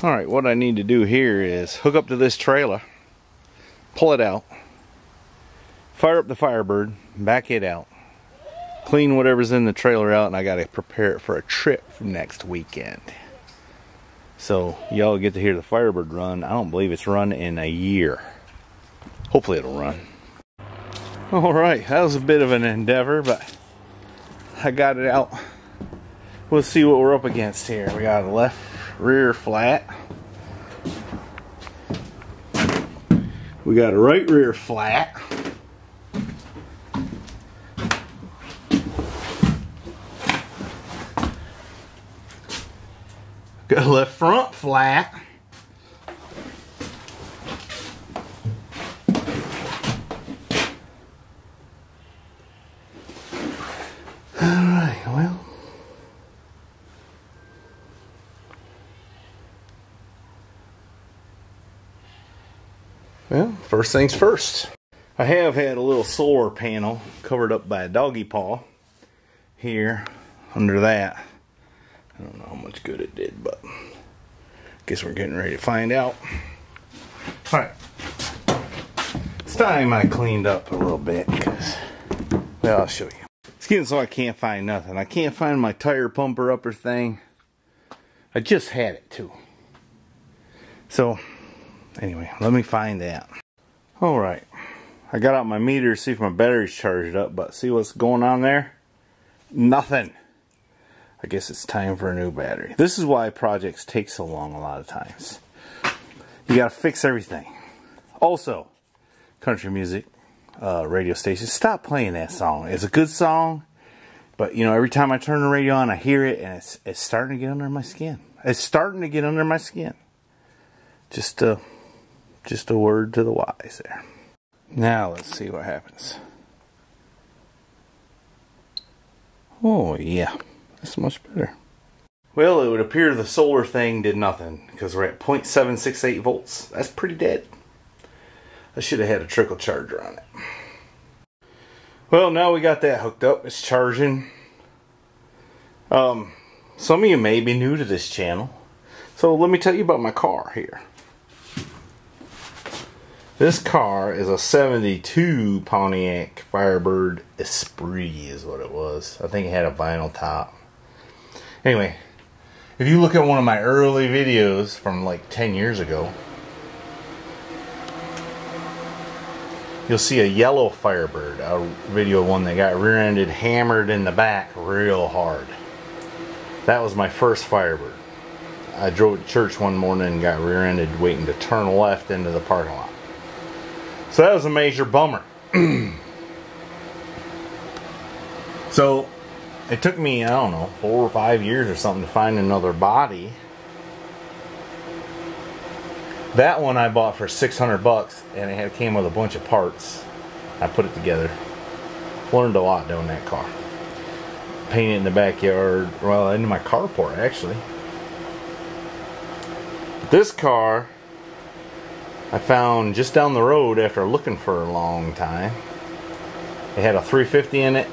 Alright, what I need to do here is hook up to this trailer, pull it out, fire up the Firebird, back it out, clean whatever's in the trailer out, and I gotta prepare it for a trip for next weekend. So y'all get to hear the Firebird run. I don't believe it's run in a year. Hopefully it'll run. Alright, that was a bit of an endeavor, but I got it out. We'll see what we're up against here. We got a left rear flat. We got a right rear flat. Got a left front flat. Alright, well, first things first. I have had a little solar panel covered up by a doggy paw here under that. I don't know how much good it did, but I guess we're getting ready to find out. Alright, it's time I cleaned up a little bit because, well, I'll show you. It's getting so I can't find nothing. I can't find my tire pumper upper thing. I just had it too. So, anyway, let me find that. Alright, I got out my meter to see if my battery's charged up, but see what's going on there? Nothing. I guess it's time for a new battery. This is why projects take so long a lot of times. You gotta fix everything. Also, country music, radio stations, stop playing that song. It's a good song, but you know, every time I turn the radio on, I hear it, and it's starting to get under my skin. It's starting to get under my skin. Just a word to the wise there. Now let's see what happens. Oh yeah, that's much better. Well, it would appear the solar thing did nothing because we're at 0.768 volts. That's pretty dead. I should have had a trickle charger on it. Well, now we got that hooked up. It's charging. Some of you may be new to this channel, so let me tell you about my car here. This car is a 72 Pontiac Firebird Esprit is what it was. I think it had a vinyl top. Anyway, if you look at one of my early videos from like 10 years ago, you'll see a yellow Firebird, a video of one that got rear-ended, hammered in the back real hard. That was my first Firebird. I drove to church one morning and got rear-ended waiting to turn left into the parking lot. So that was a major bummer. So it took me, I don't know, 4 or 5 years or something to find another body. That one I bought for $600 and it came with a bunch of parts. I put it together. Learned a lot doing that car. Painted it in the backyard, well, into my carport actually. But this car I found just down the road after looking for a long time. It had a 350 in it,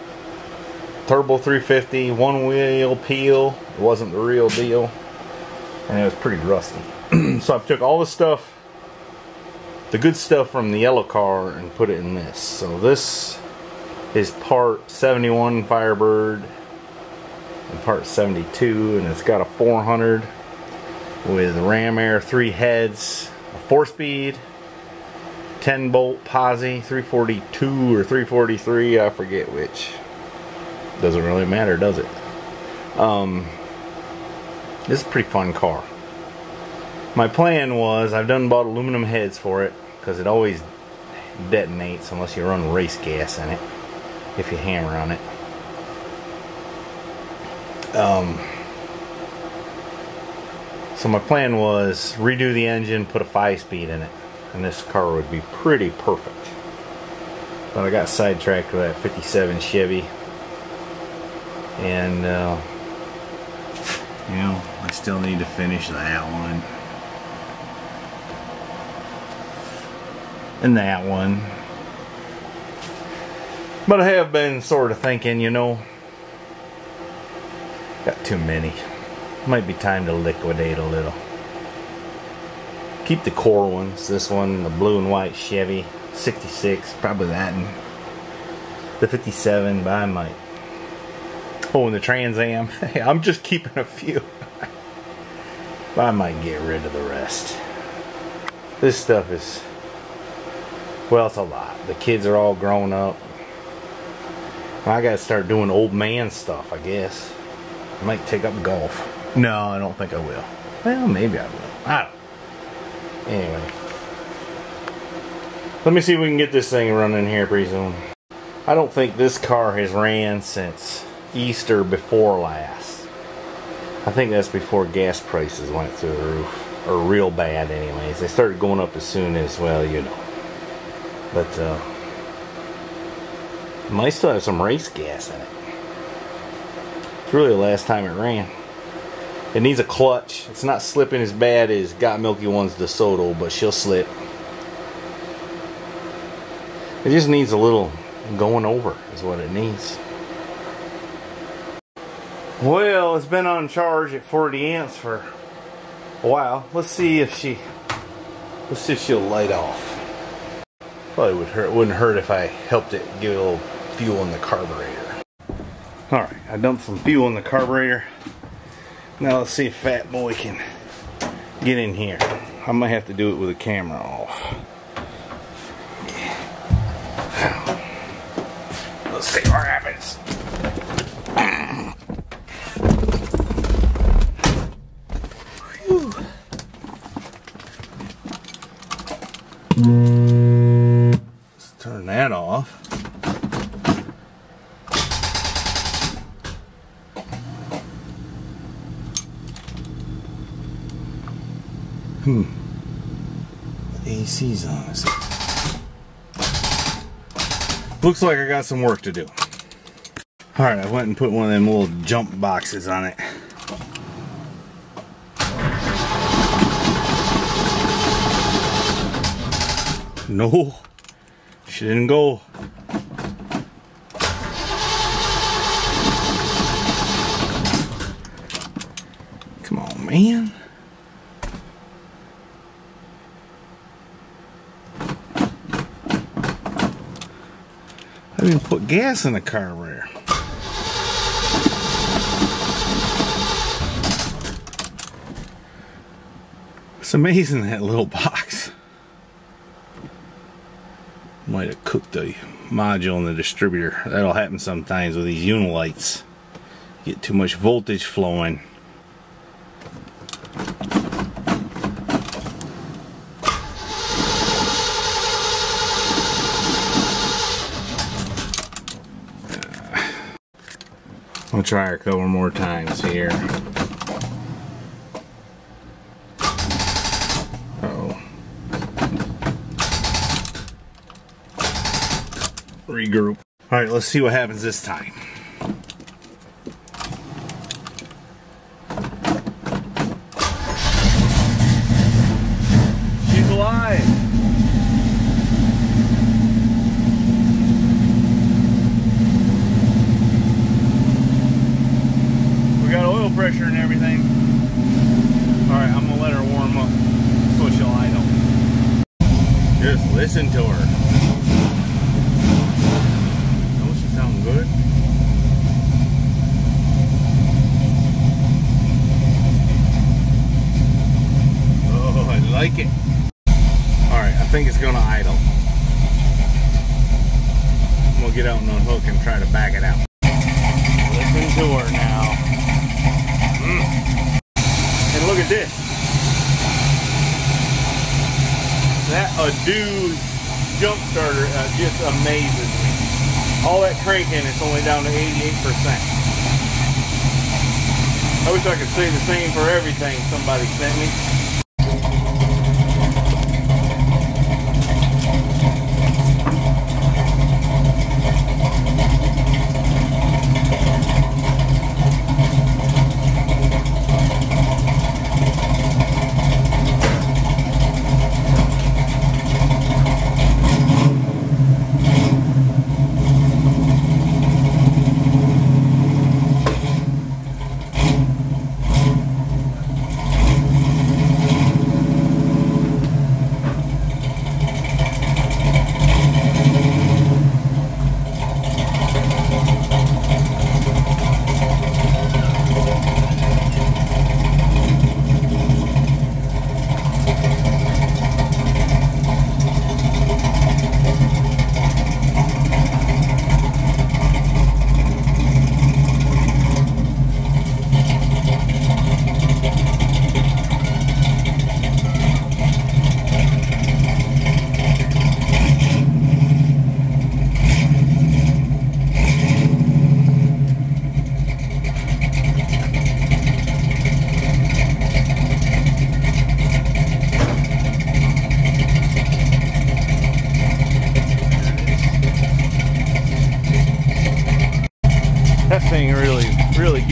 turbo 350, one wheel peel. It wasn't the real deal, and it was pretty rusty. So I took all the stuff, the good stuff from the yellow car, and put it in this. So this is part 71 Firebird and part 72, and it's got a 400 with Ram Air 3 heads, a 4-speed, 10-bolt posi, 342 or 343, I forget which. Doesn't really matter, does it? This is a pretty fun car. My plan was, I've done bought aluminum heads for it, because it always detonates unless you run race gas in it, if you hammer on it. So my plan was redo the engine, put a 5-speed in it, and this car would be pretty perfect. But I got sidetracked with that 57 Chevy, and you know, I still need to finish that one and that one. But I have been sort of thinking, you know, got too many. Might be time to liquidate a little. Keep the core ones. This one, the blue and white Chevy 66, probably that, and the 57, but I might. Oh, and the Trans Am. Hey, I'm just keeping a few. But I might get rid of the rest. This stuff is, well, it's a lot. The kids are all grown up. I gotta start doing old man stuff, I guess. I might take up golf. No, I don't think I will. Well, maybe I will. I don't know. Anyway, let me see if we can get this thing running here pretty soon. I don't think this car has ran since Easter before last. I think that's before gas prices went through the roof, or real bad anyways. They started going up as soon as, well, you know. But it might still have some race gas in it. It's really the last time it ran. It needs a clutch. It's not slipping as bad as Got Milky One's DeSoto, but she'll slip. It just needs a little going over is what it needs. Well, it's been on charge at 40 amps for a while. Let's see if she'll light off. Probably wouldn't hurt if I helped it get a little fuel in the carburetor. Alright, I dumped some fuel in the carburetor. Now let's see if Fat Boy can get in here. I might have to do it with the camera off. Let's see what happens. Let's turn that off. The AC's on. Looks like I got some work to do. Alright, I went and put one of them little jump boxes on it. No, she didn't go. Come on, man. I didn't put gas in the carburetor. It's amazing, that little box. Might have cooked the module in the distributor. That'll happen sometimes with these Unilights. Get too much voltage flowing. I'll try her a couple more times here. Uh-oh. Regroup. Alright, let's see what happens this time. She's alive! Pressure and everything. Alright, I'm gonna let her warm up so she'll idle. Just listen to her. Don't she sound good? Oh, I like it. Alright, I think it's gonna idle. I'm gonna get out and unhook and try to back it out. Listen to her now. And look at this. That Ado jump starter just amazes me. All that cranking, it's only down to 88%. I wish I could say the same for everything somebody sent me.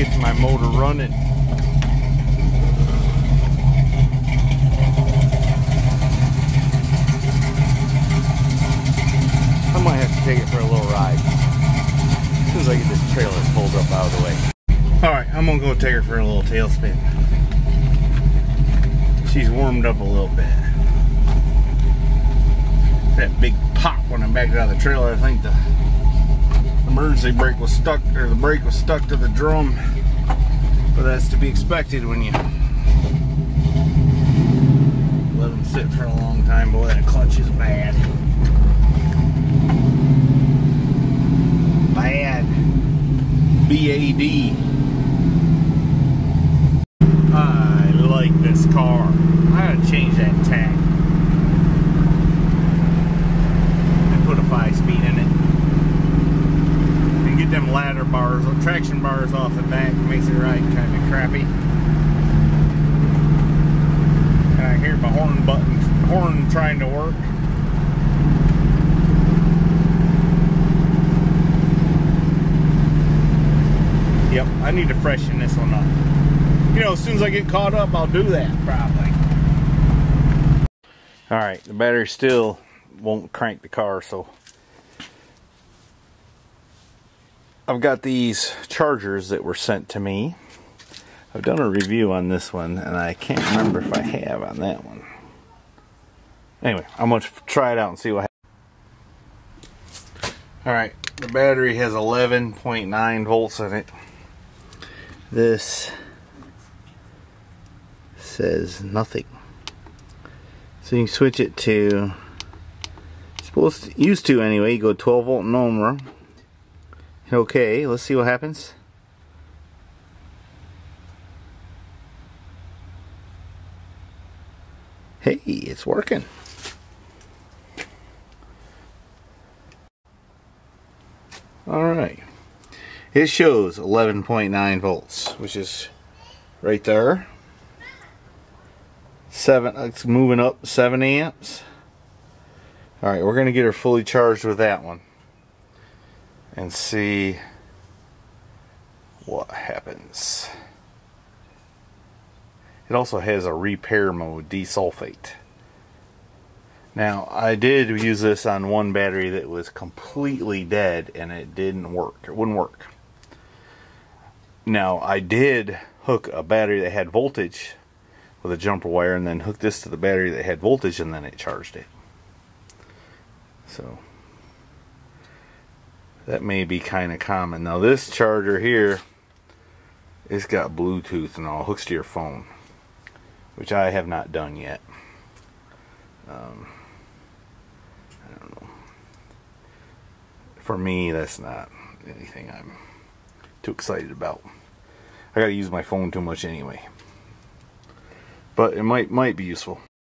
gets my motor running. I might have to take it for a little ride as soon as I get this trailer pulled up out of the way. Alright, I'm gonna go take her for a little tailspin. She's warmed up a little bit. That big pop when I backed out of the trailer, I think the emergency brake was stuck, or the brake was stuck to the drum. But that's to be expected when you let them sit for a long time. Boy, that clutch is bad. Bad. B-A-D. I like this car. I gotta change that tach and put a 5-speed in it. And get them ladder bars, or traction bars off the back. Makes it ride kind of crappy. And I hear my horn trying to work. Yep, I need to freshen this one up. You know, as soon as I get caught up, I'll do that, probably. Alright, the battery still won't crank the car, so I've got these chargers that were sent to me. I've done a review on this one, and I can't remember if I have on that one. Anyway, I'm going to try it out and see what happens. Alright, the battery has 11.9 volts in it. This says nothing. So you can switch it to, used to anyway, you go 12 volt normal. Okay, let's see what happens. Hey, it's working. Alright. It shows 11.9 volts, which is right there. It's moving up 7 amps. Alright, we're going to get her fully charged with that one and see what happens. It also has a repair mode, desulfate. Now, I did use this on one battery that was completely dead and it didn't work. It wouldn't work. Now, I did hook a battery that had voltage with a jumper wire and then hook this to the battery that had voltage and then it charged it. So, that may be kind of common. Now, this charger here, it's got Bluetooth and all, hooks to your phone, which I have not done yet. I don't know. For me, that's not anything I'm too excited about. I gotta use my phone too much anyway. But it might be useful.